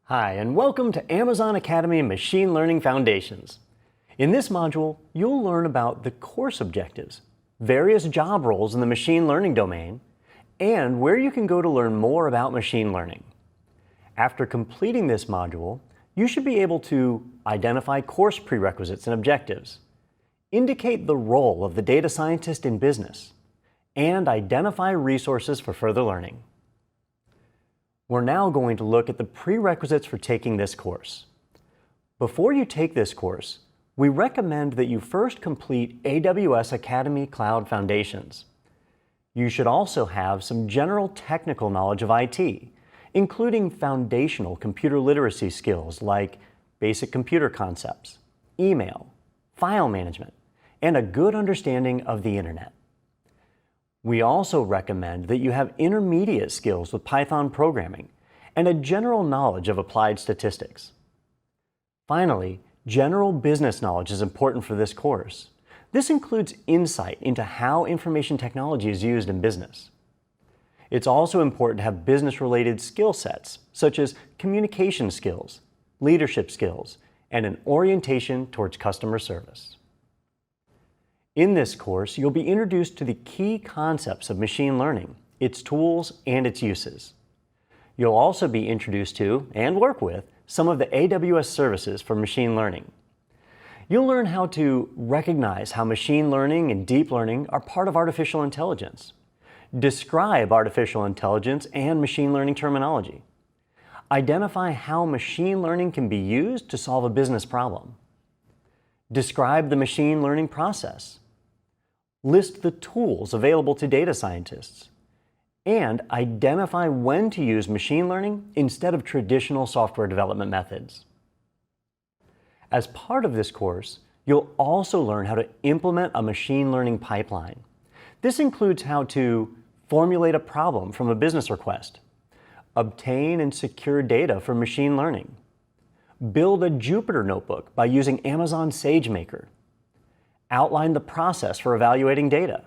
Hi, and welcome to Amazon Academy Machine Learning Foundations. In this module, you'll learn about the course objectives, various job roles in the machine learning domain, and where you can go to learn more about machine learning. After completing this module, you should be able to identify course prerequisites and objectives, indicate the role of the data scientist in business, and identify resources for further learning. We're now going to look at the prerequisites for taking this course. Before you take this course, we recommend that you first complete AWS Academy Cloud Foundations. You should also have some general technical knowledge of IT, including foundational computer literacy skills like basic computer concepts, email, file management, and a good understanding of the internet. We also recommend that you have intermediate skills with Python programming and a general knowledge of applied statistics. Finally, general business knowledge is important for this course. This includes insight into how information technology is used in business. It's also important to have business-related skill sets, such as communication skills, leadership skills, and an orientation towards customer service. In this course, you'll be introduced to the key concepts of machine learning, its tools, and its uses. You'll also be introduced to, and work with, some of the AWS services for machine learning. You'll learn how to recognize how machine learning and deep learning are part of artificial intelligence, describe artificial intelligence and machine learning terminology, identify how machine learning can be used to solve a business problem, describe the machine learning process, list the tools available to data scientists, and identify when to use machine learning instead of traditional software development methods. As part of this course, you'll also learn how to implement a machine learning pipeline. This includes how to formulate a problem from a business request, obtain and secure data for machine learning, build a Jupyter notebook by using Amazon SageMaker, outline the process for evaluating data,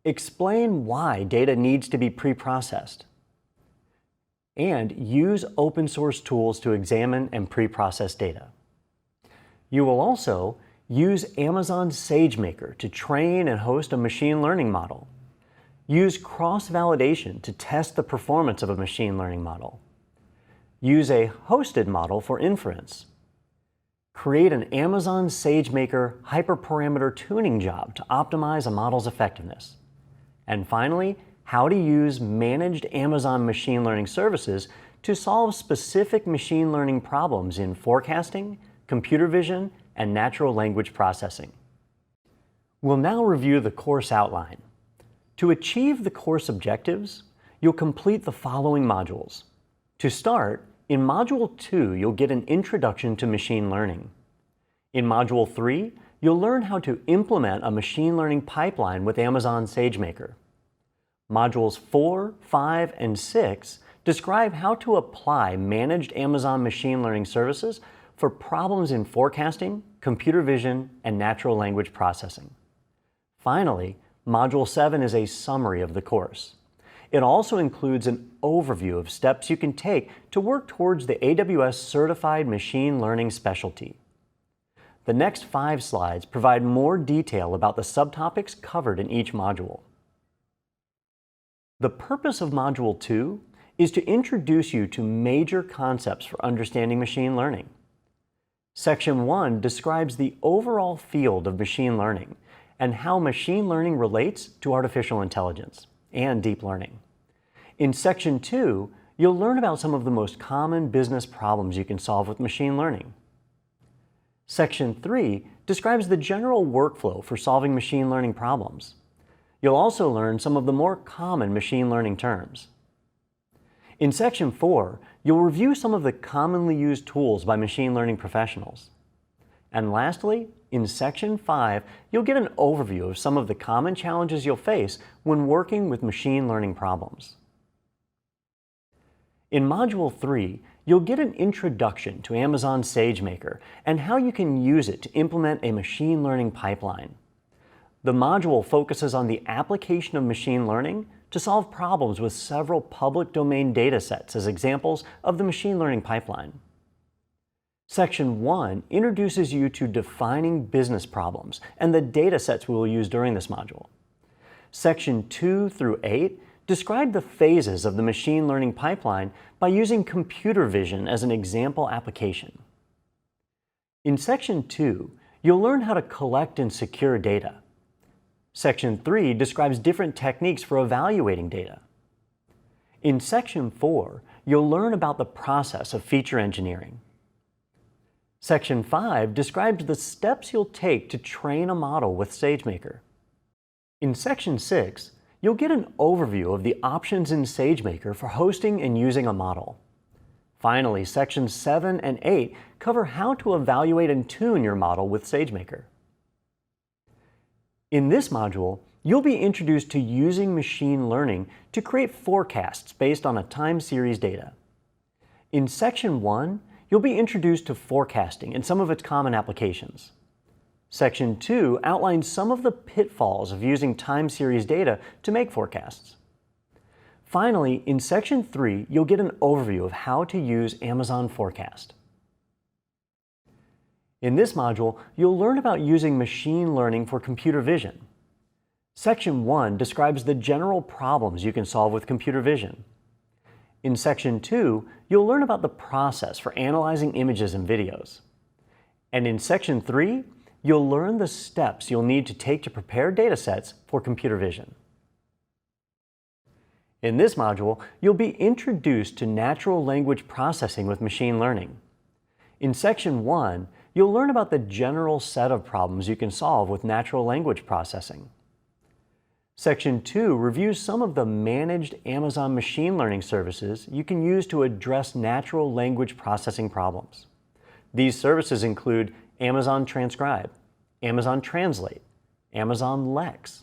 explain why data needs to be pre-processed, and use open source tools to examine and pre-process data. You will also use Amazon SageMaker to train and host a machine learning model, use cross-validation to test the performance of a machine learning model, use a hosted model for inference, create an Amazon SageMaker hyperparameter tuning job to optimize a model's effectiveness. And finally, how to use managed Amazon machine learning services to solve specific machine learning problems in forecasting, computer vision, and natural language processing. We'll now review the course outline. To achieve the course objectives, you'll complete the following modules. To start, in Module 2, you'll get an introduction to machine learning. In Module 3, you'll learn how to implement a machine learning pipeline with Amazon SageMaker. Modules 4, 5, and 6 describe how to apply managed Amazon machine learning services for problems in forecasting, computer vision, and natural language processing. Finally, Module 7 is a summary of the course. It also includes an overview of steps you can take to work towards the AWS Certified Machine Learning Specialty. The next 5 slides provide more detail about the subtopics covered in each module. The purpose of Module 2 is to introduce you to major concepts for understanding machine learning. Section 1 describes the overall field of machine learning and how machine learning relates to artificial intelligence and deep learning. In Section 2, you'll learn about some of the most common business problems you can solve with machine learning. Section 3 describes the general workflow for solving machine learning problems. You'll also learn some of the more common machine learning terms. In Section 4, you'll review some of the commonly used tools by machine learning professionals. And lastly, in Section 5, you'll get an overview of some of the common challenges you'll face when working with machine learning problems. In Module 3, you'll get an introduction to Amazon SageMaker and how you can use it to implement a machine learning pipeline. The module focuses on the application of machine learning to solve problems with several public domain data sets as examples of the machine learning pipeline. Section 1 introduces you to defining business problems and the data sets we will use during this module. Section 2 through 8 describe the phases of the machine learning pipeline by using computer vision as an example application. In Section 2, you'll learn how to collect and secure data. Section 3 describes different techniques for evaluating data. In Section 4, you'll learn about the process of feature engineering. Section 5 describes the steps you'll take to train a model with SageMaker. In Section 6, you'll get an overview of the options in SageMaker for hosting and using a model. Finally, Sections 7 and 8 cover how to evaluate and tune your model with SageMaker. In this module, you'll be introduced to using machine learning to create forecasts based on a time series data. In Section 1, you'll be introduced to forecasting and some of its common applications. Section 2 outlines some of the pitfalls of using time series data to make forecasts. Finally, in Section 3, you'll get an overview of how to use Amazon Forecast. In this module, you'll learn about using machine learning for computer vision. Section 1 describes the general problems you can solve with computer vision. In Section 2, you'll learn about the process for analyzing images and videos. And in Section 3, you'll learn the steps you'll need to take to prepare datasets for computer vision. In this module, you'll be introduced to natural language processing with machine learning. In Section 1, you'll learn about the general set of problems you can solve with natural language processing. Section 2 reviews some of the managed Amazon machine learning services you can use to address natural language processing problems. These services include Amazon Transcribe, Amazon Translate, Amazon Lex,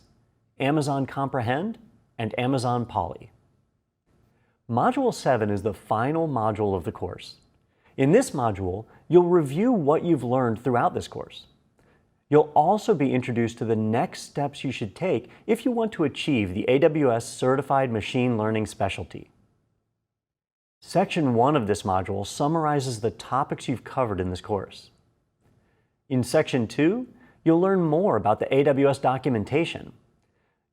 Amazon Comprehend, and Amazon Poly. Module 7 is the final module of the course. In this module, you'll review what you've learned throughout this course. You'll also be introduced to the next steps you should take if you want to achieve the AWS Certified Machine Learning Specialty. Section 1 of this module summarizes the topics you've covered in this course. In Section 2, you'll learn more about the AWS documentation.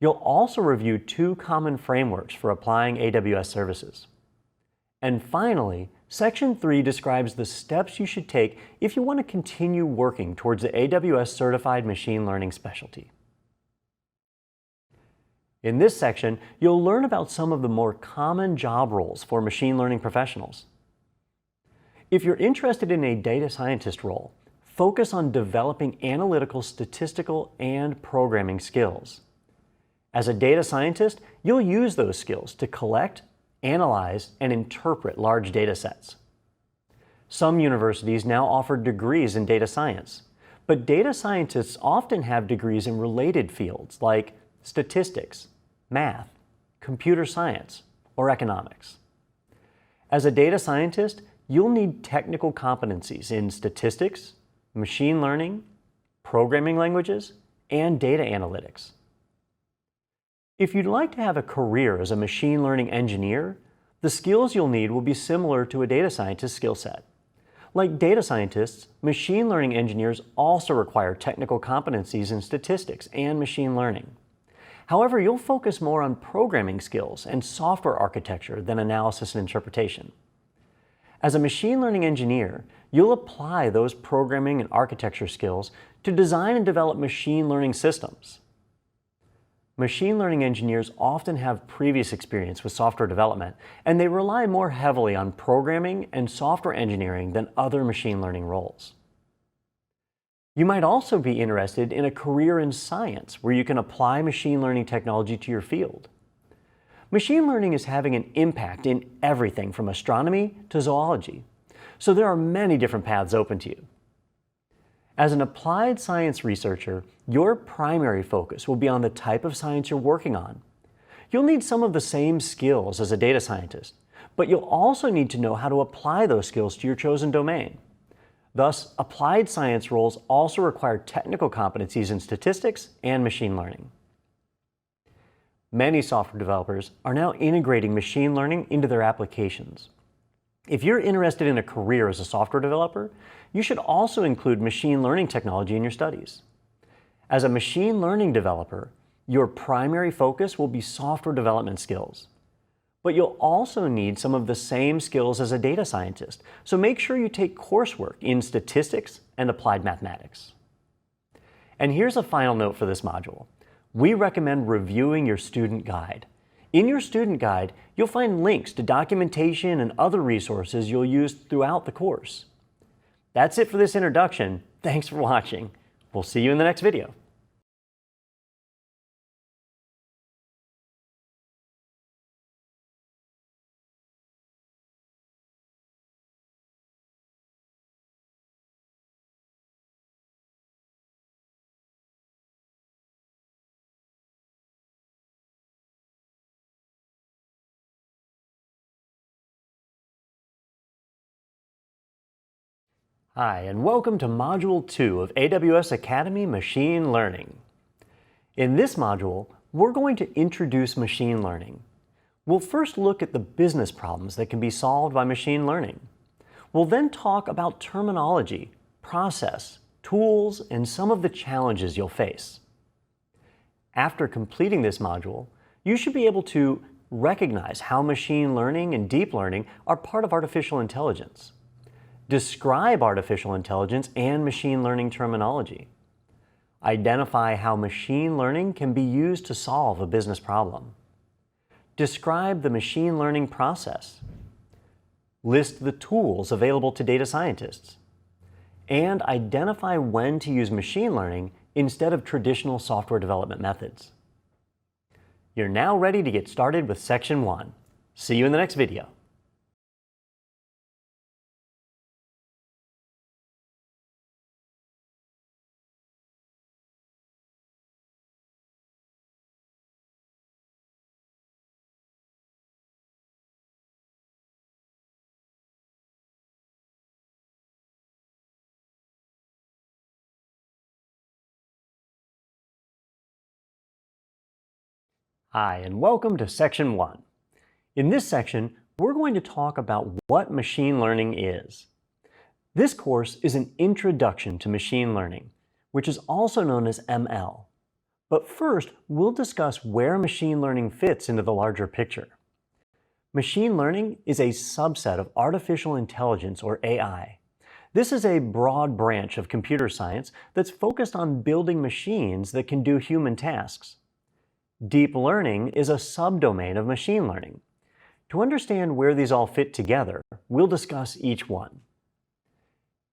You'll also review 2 common frameworks for applying AWS services. And finally, Section 3 describes the steps you should take if you want to continue working towards the AWS Certified Machine Learning Specialty. In this section, you'll learn about some of the more common job roles for machine learning professionals. If you're interested in a data scientist role, focus on developing analytical, statistical, and programming skills. As a data scientist, you'll use those skills to collect, analyze, and interpret large data sets. Some universities now offer degrees in data science, but data scientists often have degrees in related fields like statistics, math, computer science, or economics. As a data scientist, you'll need technical competencies in statistics, machine learning, programming languages, and data analytics. If you'd like to have a career as a machine learning engineer, the skills you'll need will be similar to a data scientist skill set. Like data scientists, machine learning engineers also require technical competencies in statistics and machine learning. However, you'll focus more on programming skills and software architecture than analysis and interpretation. As a machine learning engineer, you'll apply those programming and architecture skills to design and develop machine learning systems. Machine learning engineers often have previous experience with software development, and they rely more heavily on programming and software engineering than other machine learning roles. You might also be interested in a career in science where you can apply machine learning technology to your field. Machine learning is having an impact in everything from astronomy to zoology, so there are many different paths open to you. As an applied science researcher, your primary focus will be on the type of science you're working on. You'll need some of the same skills as a data scientist, but you'll also need to know how to apply those skills to your chosen domain. Thus, applied science roles also require technical competencies in statistics and machine learning. Many software developers are now integrating machine learning into their applications. If you're interested in a career as a software developer, you should also include machine learning technology in your studies. As a machine learning developer, your primary focus will be software development skills. But you'll also need some of the same skills as a data scientist, so make sure you take coursework in statistics and applied mathematics. And here's a final note for this module. We recommend reviewing your student guide. In your student guide, you'll find links to documentation and other resources you'll use throughout the course. That's it for this introduction. Thanks for watching. We'll see you in the next video. Hi, and welcome to Module 2 of AWS Academy Machine Learning. In this module, we're going to introduce machine learning. We'll first look at the business problems that can be solved by machine learning. We'll then talk about terminology, process, tools, and some of the challenges you'll face. After completing this module, you should be able to recognize how machine learning and deep learning are part of artificial intelligence. Describe artificial intelligence and machine learning terminology. Identify how machine learning can be used to solve a business problem. Describe the machine learning process. List the tools available to data scientists. And identify when to use machine learning instead of traditional software development methods. You're now ready to get started with Section 1. See you in the next video. Hi, and welcome to Section 1. In this section, we're going to talk about what machine learning is. This course is an introduction to machine learning, which is also known as ML. But first, we'll discuss where machine learning fits into the larger picture. Machine learning is a subset of artificial intelligence, or AI. This is a broad branch of computer science that's focused on building machines that can do human tasks. Deep learning is a subdomain of machine learning. To understand where these all fit together, we'll discuss each one.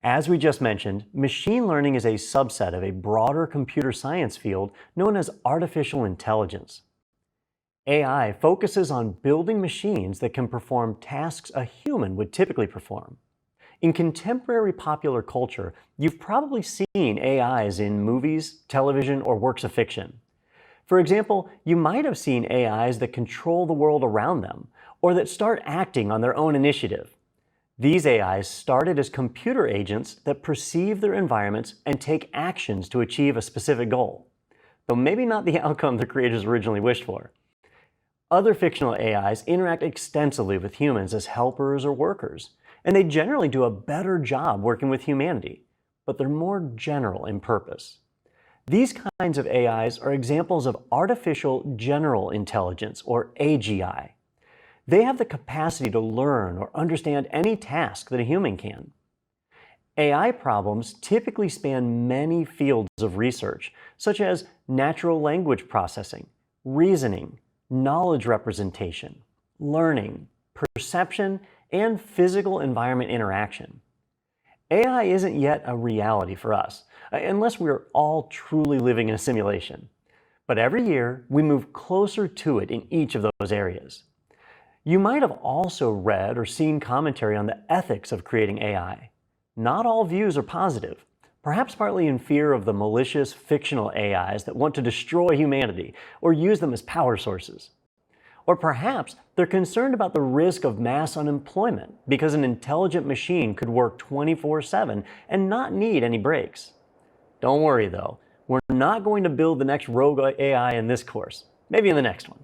As we just mentioned, machine learning is a subset of a broader computer science field known as artificial intelligence. AI focuses on building machines that can perform tasks a human would typically perform. In contemporary popular culture, you've probably seen AIs in movies, television, or works of fiction. For example, you might have seen AIs that control the world around them, or that start acting on their own initiative. These AIs started as computer agents that perceive their environments and take actions to achieve a specific goal, though maybe not the outcome the creators originally wished for. Other fictional AIs interact extensively with humans as helpers or workers, and they generally do a better job working with humanity, but they're more general in purpose. These kinds of AIs are examples of artificial general intelligence, or AGI. They have the capacity to learn or understand any task that a human can. AI problems typically span many fields of research, such as natural language processing, reasoning, knowledge representation, learning, perception, and physical environment interaction. AI isn't yet a reality for us, unless we're all truly living in a simulation. But every year, we move closer to it in each of those areas. You might have also read or seen commentary on the ethics of creating AI. Not all views are positive, perhaps partly in fear of the malicious fictional AIs that want to destroy humanity or use them as power sources. Or perhaps they're concerned about the risk of mass unemployment because an intelligent machine could work 24/7 and not need any breaks. Don't worry though, we're not going to build the next rogue AI in this course, maybe in the next one.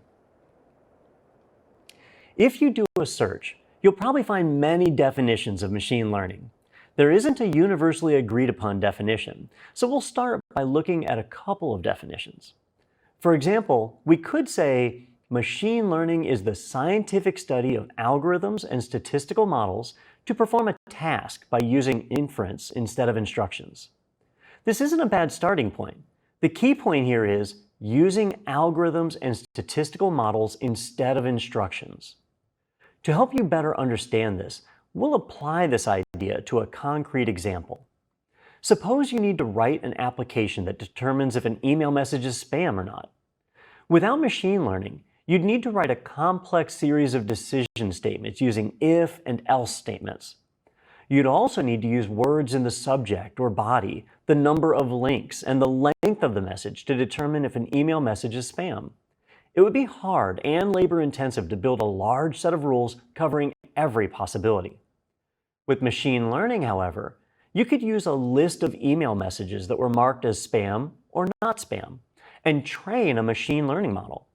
If you do a search, you'll probably find many definitions of machine learning. There isn't a universally agreed upon definition, so we'll start by looking at a couple of definitions. For example, we could say machine learning is the scientific study of algorithms and statistical models to perform a task by using inference instead of instructions. This isn't a bad starting point. The key point here is using algorithms and statistical models instead of instructions. To help you better understand this, we'll apply this idea to a concrete example. Suppose you need to write an application that determines if an email message is spam or not. Without machine learning, you'd need to write a complex series of decision statements using if and else statements. You'd also need to use words in the subject or body, the number of links, and the length of the message to determine if an email message is spam. It would be hard and labor-intensive to build a large set of rules covering every possibility. With machine learning, however, you could use a list of email messages that were marked as spam or not spam and train a machine learning model.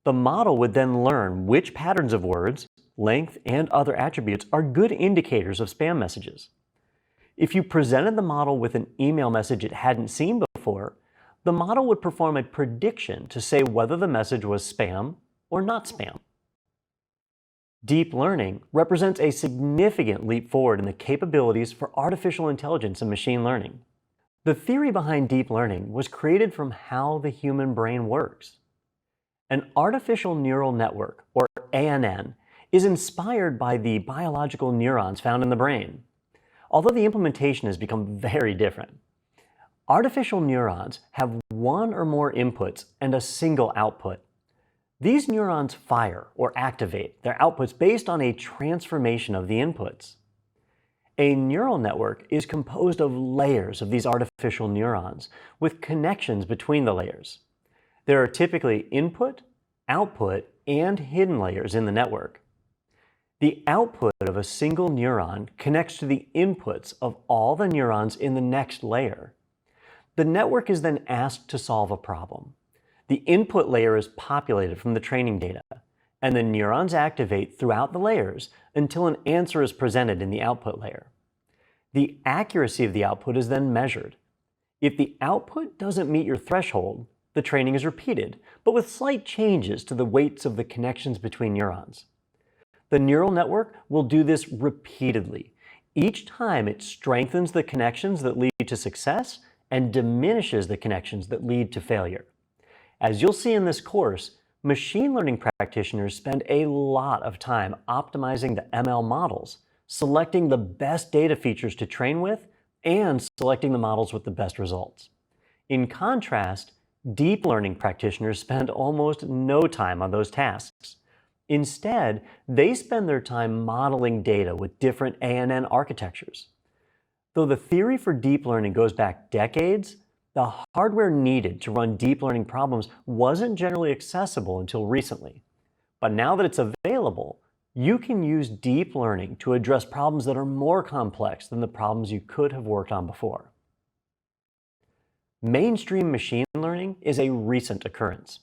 The model would then learn which patterns of words, length, and other attributes are good indicators of spam messages. If you presented the model with an email message it hadn't seen before, the model would perform a prediction to say whether the message was spam or not spam. Deep learning represents a significant leap forward in the capabilities for artificial intelligence and machine learning. The theory behind deep learning was created from how the human brain works. An artificial neural network, or ANN, is inspired by the biological neurons found in the brain, although the implementation has become very different. Artificial neurons have one or more inputs and a single output. These neurons fire or activate their outputs based on a transformation of the inputs. A neural network is composed of layers of these artificial neurons with connections between the layers. There are typically input, output, and hidden layers in the network. The output of a single neuron connects to the inputs of all the neurons in the next layer. The network is then asked to solve a problem. The input layer is populated from the training data, and the neurons activate throughout the layers until an answer is presented in the output layer. The accuracy of the output is then measured. If the output doesn't meet your threshold, the training is repeated, but with slight changes to the weights of the connections between neurons. The neural network will do this repeatedly. Each time it strengthens the connections that lead to success and diminishes the connections that lead to failure. As you'll see in this course, machine learning practitioners spend a lot of time optimizing the ML models, selecting the best data features to train with, and selecting the models with the best results. In contrast, deep learning practitioners spend almost no time on those tasks. Instead, they spend their time modeling data with different ANN architectures. Though the theory for deep learning goes back decades, the hardware needed to run deep learning problems wasn't generally accessible until recently. But now that it's available, you can use deep learning to address problems that are more complex than the problems you could have worked on before. Mainstream machine learning is a recent occurrence.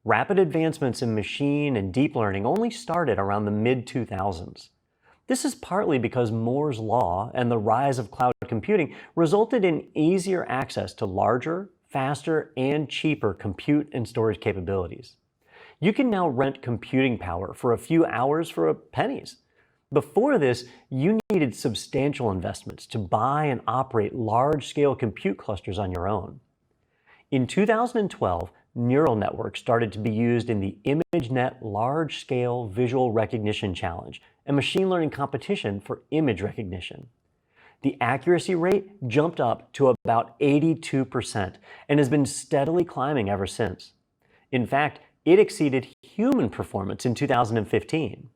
Rapid advancements in machine and deep learning only started around the mid-2000s. This is partly because Moore's law and the rise of cloud computing resulted in easier access to larger, faster, and cheaper compute and storage capabilities. You can now rent computing power for a few hours for pennies. Before this, you needed substantial investments to buy and operate large-scale compute clusters on your own. In 2012, neural networks started to be used in the ImageNet Large-Scale Visual Recognition Challenge, a machine learning competition for image recognition. The accuracy rate jumped up to about 82% and has been steadily climbing ever since. In fact, it exceeded human performance in 2015.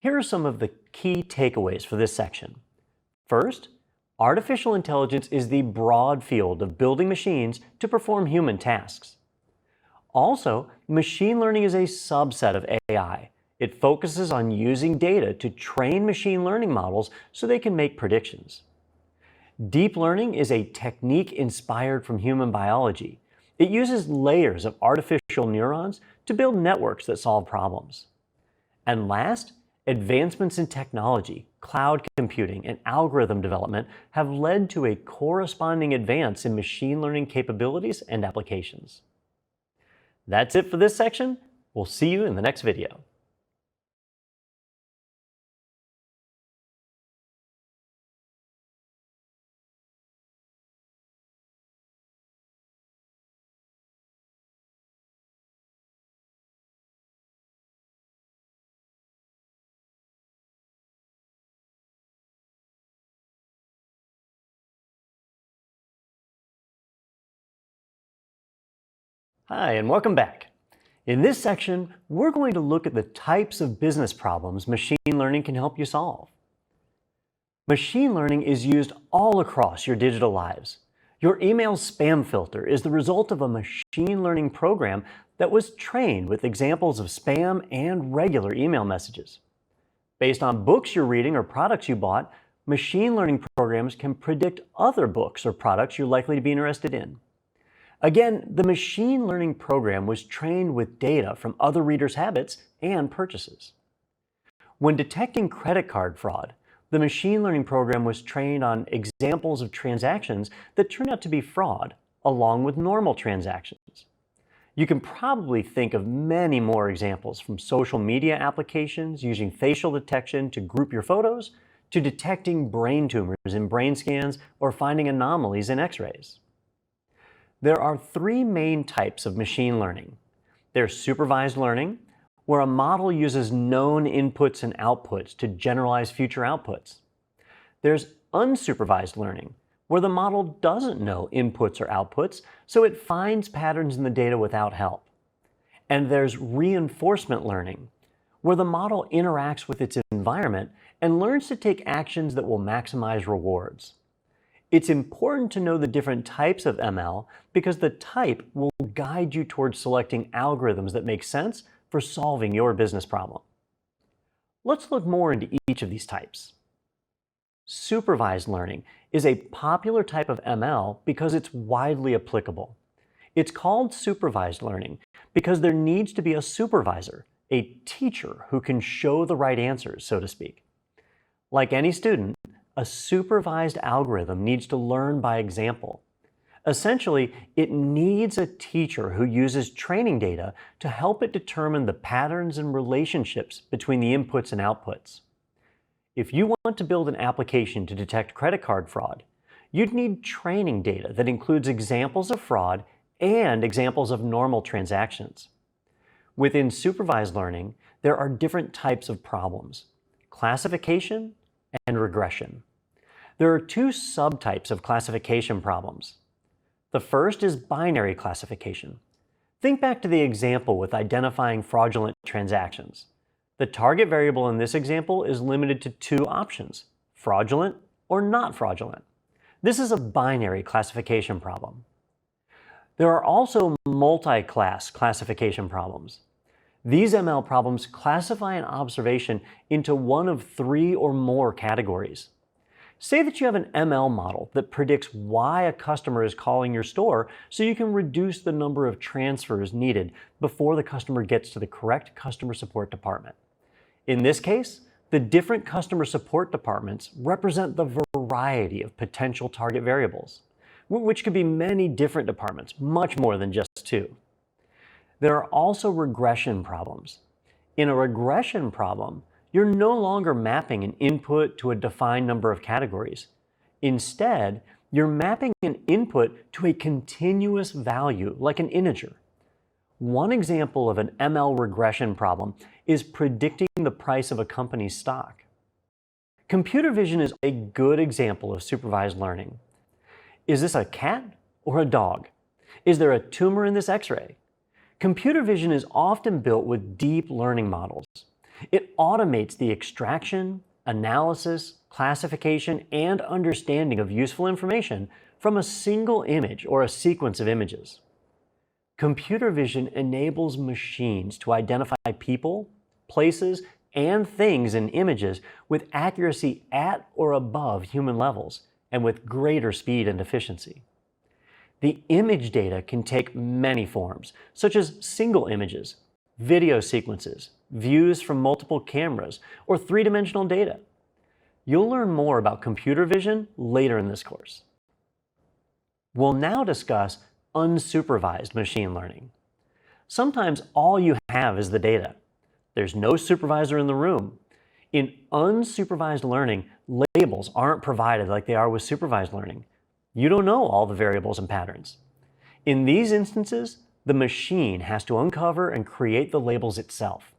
Here are some of the key takeaways for this section. First, artificial intelligence is the broad field of building machines to perform human tasks. Also, machine learning is a subset of AI. It focuses on using data to train machine learning models so they can make predictions. Deep learning is a technique inspired from human biology. It uses layers of artificial neurons to build networks that solve problems. And last, advancements in technology, cloud computing, and algorithm development have led to a corresponding advance in machine learning capabilities and applications. That's it for this section. We'll see you in the next video. Hi, and welcome back. In this section, we're going to look at the types of business problems machine learning can help you solve. Machine learning is used all across your digital lives. Your email spam filter is the result of a machine learning program that was trained with examples of spam and regular email messages. Based on books you're reading or products you bought, machine learning programs can predict other books or products you're likely to be interested in. Again, the machine learning program was trained with data from other readers' habits and purchases. When detecting credit card fraud, the machine learning program was trained on examples of transactions that turned out to be fraud, along with normal transactions. You can probably think of many more examples, from social media applications using facial detection to group your photos, to detecting brain tumors in brain scans or finding anomalies in X-rays. There are three main types of machine learning. There's supervised learning, where a model uses known inputs and outputs to generalize future outputs. There's unsupervised learning, where the model doesn't know inputs or outputs, so it finds patterns in the data without help. And there's reinforcement learning, where the model interacts with its environment and learns to take actions that will maximize rewards. It's important to know the different types of ML because the type will guide you towards selecting algorithms that make sense for solving your business problem. Let's look more into each of these types. Supervised learning is a popular type of ML because it's widely applicable. It's called supervised learning because there needs to be a supervisor, a teacher who can show the right answers, so to speak. Like any student, a supervised algorithm needs to learn by example. Essentially, it needs a teacher who uses training data to help it determine the patterns and relationships between the inputs and outputs. If you want to build an application to detect credit card fraud, you'd need training data that includes examples of fraud and examples of normal transactions. Within supervised learning, there are different types of problems: classification and regression. There are two subtypes of classification problems. The first is binary classification. Think back to the example with identifying fraudulent transactions. The target variable in this example is limited to two options: fraudulent or not fraudulent. This is a binary classification problem. There are also multi-class classification problems. These ML problems classify an observation into one of three or more categories. Say that you have an ML model that predicts why a customer is calling your store so you can reduce the number of transfers needed before the customer gets to the correct customer support department. In this case, the different customer support departments represent the variety of potential target variables, which could be many different departments, much more than just two. There are also regression problems. In a regression problem, you're no longer mapping an input to a defined number of categories. Instead, you're mapping an input to a continuous value, like an integer. One example of an ML regression problem is predicting the price of a company's stock. Computer vision is a good example of supervised learning. Is this a cat or a dog? Is there a tumor in this X-ray? Computer vision is often built with deep learning models. It automates the extraction, analysis, classification, and understanding of useful information from a single image or a sequence of images. Computer vision enables machines to identify people, places, and things in images with accuracy at or above human levels and with greater speed and efficiency. The image data can take many forms, such as single images, video sequences, views from multiple cameras, or three-dimensional data. You'll learn more about computer vision later in this course. We'll now discuss unsupervised machine learning. Sometimes all you have is the data. There's no supervisor in the room. In unsupervised learning, labels aren't provided like they are with supervised learning. You don't know all the variables and patterns. In these instances, the machine has to uncover and create the labels itself.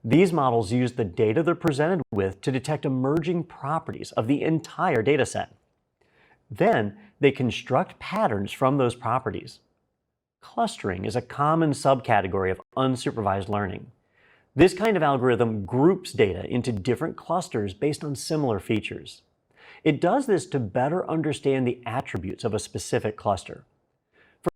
These models use the data they're presented with to detect emerging properties of the entire data set. Then, they construct patterns from those properties. Clustering is a common subcategory of unsupervised learning. This kind of algorithm groups data into different clusters based on similar features. It does this to better understand the attributes of a specific cluster.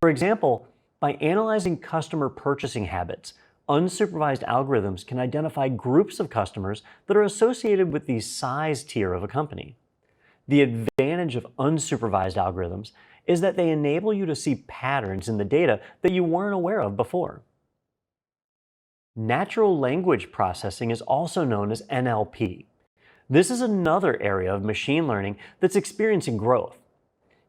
For example, by analyzing customer purchasing habits, unsupervised algorithms can identify groups of customers that are associated with the size tier of a company. The advantage of unsupervised algorithms is that they enable you to see patterns in the data that you weren't aware of before. Natural language processing is also known as NLP. This is another area of machine learning that's experiencing growth.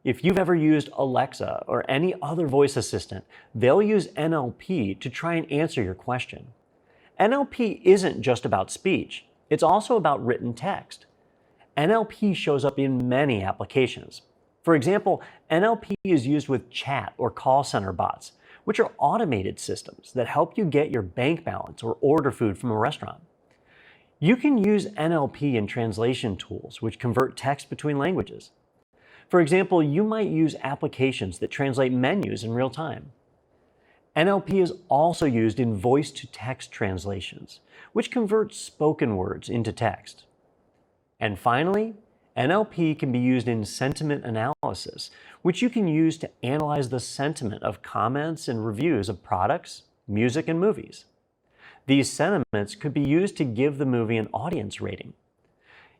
If you've ever used Alexa or any other voice assistant, they'll use NLP to try and answer your question. NLP isn't just about speech, it's also about written text. NLP shows up in many applications. For example, NLP is used with chat or call center bots, which are automated systems that help you get your bank balance or order food from a restaurant. You can use NLP in translation tools, which convert text between languages. For example, you might use applications that translate menus in real time. NLP is also used in voice-to-text translations, which convert spoken words into text. And finally, NLP can be used in sentiment analysis, which you can use to analyze the sentiment of comments and reviews of products, music, and movies. These sentiments could be used to give the movie an audience rating.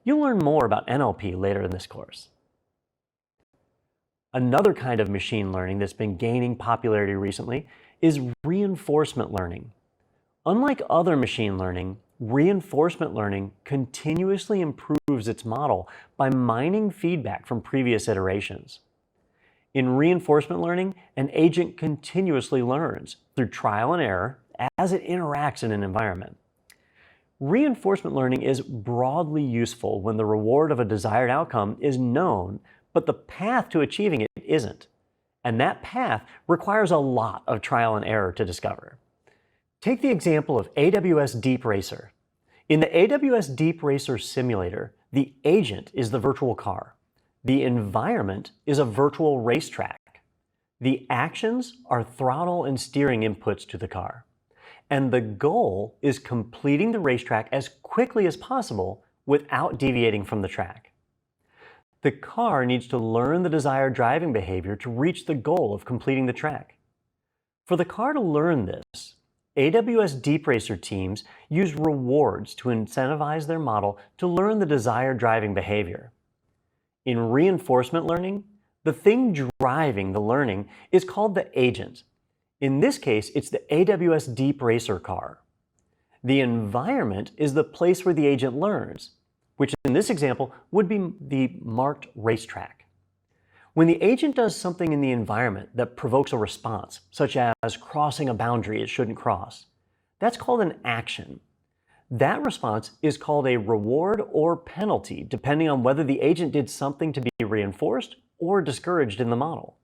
You'll learn more about NLP later in this course. Another kind of machine learning that's been gaining popularity recently is reinforcement learning. Unlike other machine learning, reinforcement learning continuously improves its model by mining feedback from previous iterations. In reinforcement learning, an agent continuously learns through trial and error as it interacts in an environment. Reinforcement learning is broadly useful when the reward of a desired outcome is known, but the path to achieving it isn't. And that path requires a lot of trial and error to discover. Take the example of AWS Deep Racer. In the AWS Deep Racer simulator, the agent is the virtual car. The environment is a virtual racetrack. The actions are throttle and steering inputs to the car. And the goal is completing the racetrack as quickly as possible without deviating from the track. The car needs to learn the desired driving behavior to reach the goal of completing the track. For the car to learn this, AWS Deep Racer teams use rewards to incentivize their model to learn the desired driving behavior. In reinforcement learning, the thing driving the learning is called the agent. In this case, it's the AWS Deep Racer car. The environment is the place where the agent learns, which in this example would be the marked racetrack. When the agent does something in the environment that provokes a response, such as crossing a boundary it shouldn't cross, that's called an action. That response is called a reward or penalty, depending on whether the agent did something to be reinforced or discouraged in the model.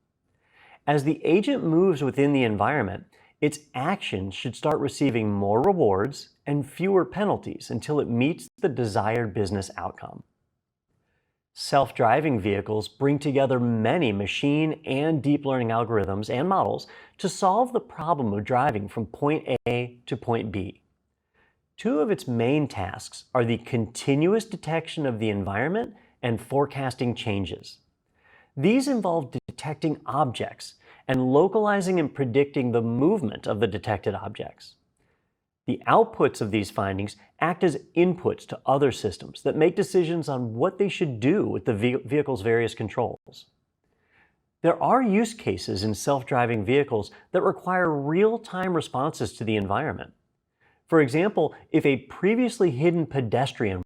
As the agent moves within the environment, its actions should start receiving more rewards and fewer penalties until it meets the desired business outcome. Self-driving vehicles bring together many machine and deep learning algorithms and models to solve the problem of driving from point A to point B. Two of its main tasks are the continuous detection of the environment and forecasting changes. These involve detecting objects and localizing and predicting the movement of the detected objects. The outputs of these findings act as inputs to other systems that make decisions on what they should do with the vehicle's various controls. There are use cases in self-driving vehicles that require real-time responses to the environment. For example, if a previously hidden pedestrian